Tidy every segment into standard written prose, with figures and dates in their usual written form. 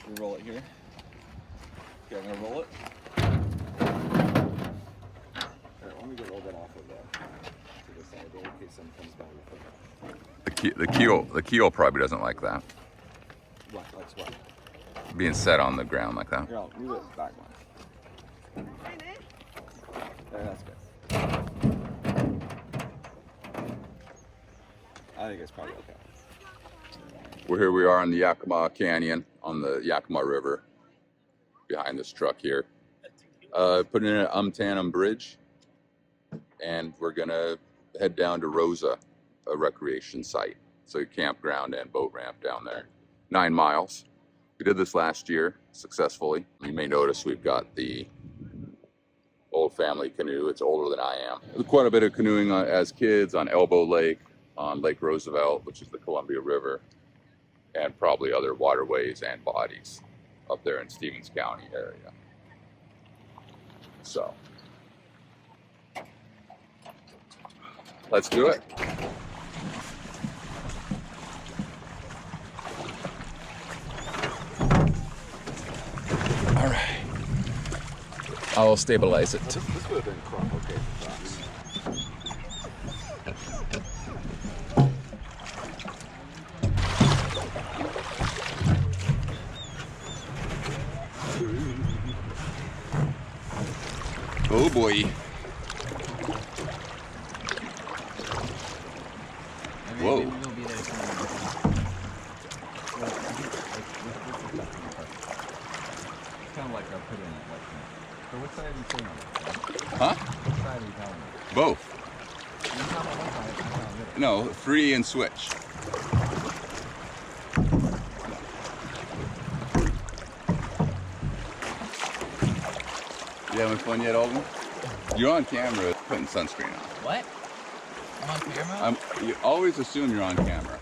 We roll it here. Okay, I'm gonna roll it. Alright, let me get a little bit off of to the side there in case someone comes by with The keel probably doesn't like that. what? That's what? Being set on the ground like that. Here, I'll move it back one. There, that's good. I think it's probably okay. Here we are in the Yakima Canyon on the Yakima River behind this truck here. Putting in an Umtanum Bridge, and we're gonna head down to Rosa Recreation Site. So campground and boat ramp down there. 9 miles. We did this last year successfully. You may notice we've got the old family canoe. It's older than I am. Quite a bit of canoeing as kids on Elbow Lake, on Lake Roosevelt, which is the Columbia River, and probably other waterways and bodies up there in Stevens County area. So, let's do it. All right. I'll stabilize it. This would have been okay for crops. Oh boy. Whoa. Maybe we'll be there soon. Kind of like our put in it. So what side are you sitting on? Huh? What side are you telling me? Both. You tell me one side, I tell me the No, 3 and switch. You having fun yet, Alden? You're on camera putting sunscreen on. What? I'm on camera? You always assume you're on camera.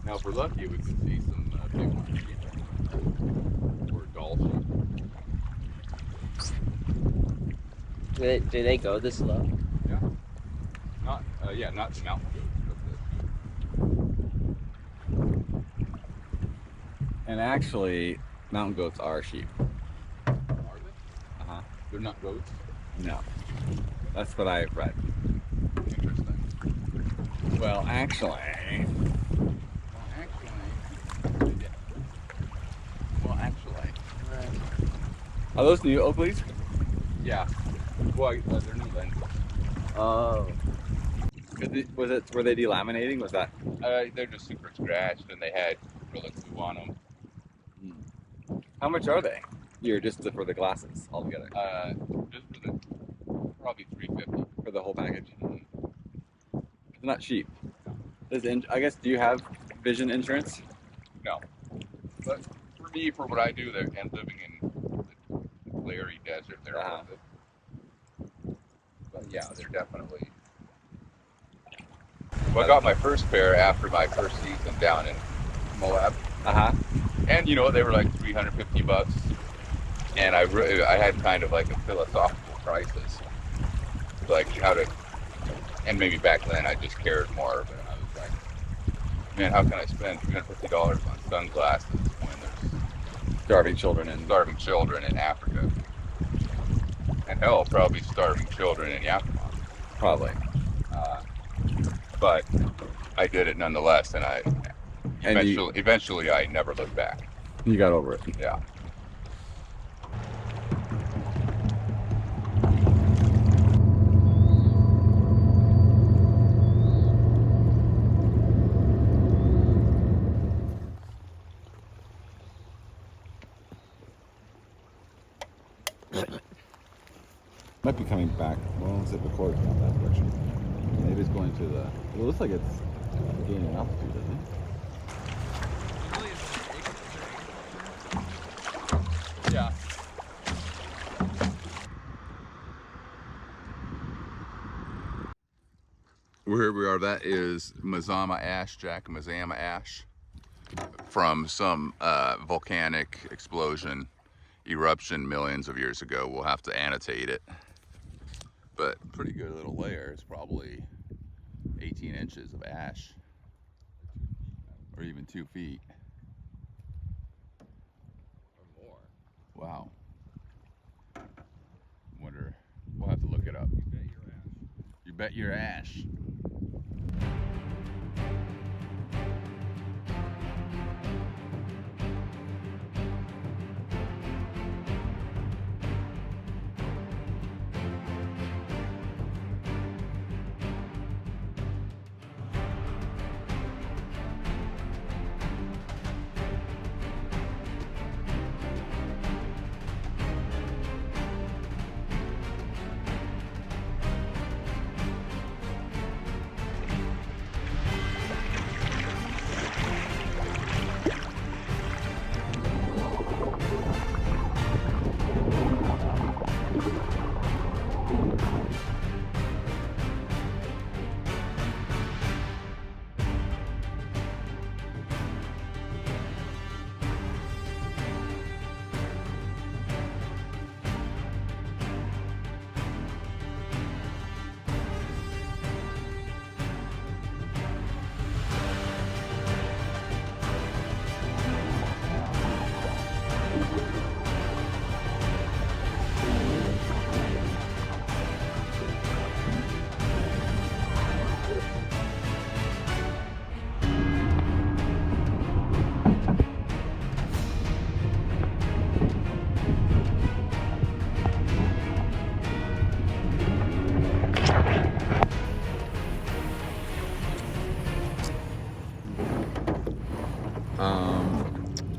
Now, if we're lucky, we could see some big ones or dolphins. Do they go this low? Yeah. Not the mountain goats, but And actually, mountain goats are sheep. are they? Uh-huh. They're not goats. No. That's what I read. Interesting. Well, actually... Well, actually. Are those new Oakleys? Yeah. Well, they're new lenses. Oh. Were they delaminating? Was that? They're just super scratched, and they had acrylic glue on them. How much are they? You're just for the glasses altogether. Just for the probably $350 For the whole package. Mhm. It's not cheap. I guess, do you have vision insurance? No, but for me, for what I do, there and living in the glary desert, they're worth it. But yeah, they're definitely. Well, I got my first pair after my first season down in Moab. Uh-huh. And you know, they were like $350. And I had kind of like a philosophical crisis. Like how to, and maybe back then I just cared more, but I was like, man, how can I spend $350 on sunglasses when there's Starving children in Africa? And hell, probably starving children in Yakima. probably. But I did it nonetheless, and And eventually I never looked back. you got over it. Yeah. Might be coming back. Well, is it before it's not that direction? Maybe it's going to the. It looks like it's gaining altitude, doesn't it? Yeah. Here we are. That is Mazama Ash, Mazama Ash, from some volcanic explosion, eruption millions of years ago. We'll have to annotate it. But pretty good little layer. It's probably 18 inches of ash, or even 2 feet. Or more. Wow. Wonder, we'll have to look it up. You bet your ash.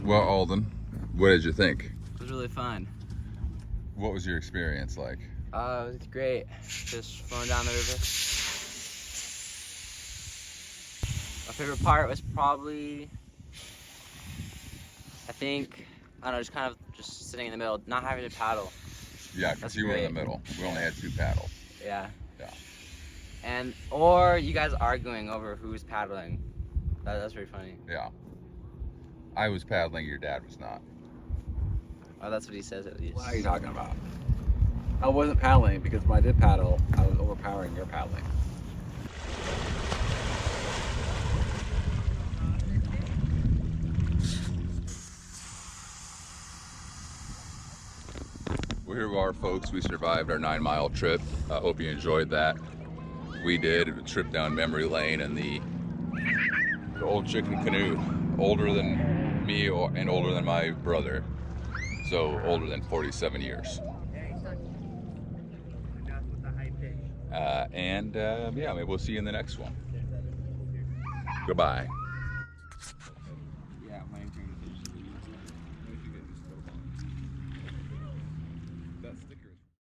Well, Alden, what did you think? It was really fun. What was your experience like? It was great. Just flowing down the river. My favorite part was probably, I don't know, just kind of just sitting in the middle, not having to paddle. Yeah, because you were in the middle. We only had 2 paddles. Yeah. Yeah. Or you guys arguing over who's paddling. That's pretty funny. Yeah. I was paddling, your dad was not. Oh, that's what he says at least. What are you talking about? I wasn't paddling because when I did paddle, I was overpowering your paddling. Well, here we are, folks. We survived our 9-mile trip. I hope you enjoyed that. We did a trip down memory lane in the old chicken canoe, older than me and older than my brother, so older than 47 years. Yeah, maybe we'll see you in the next one. Goodbye.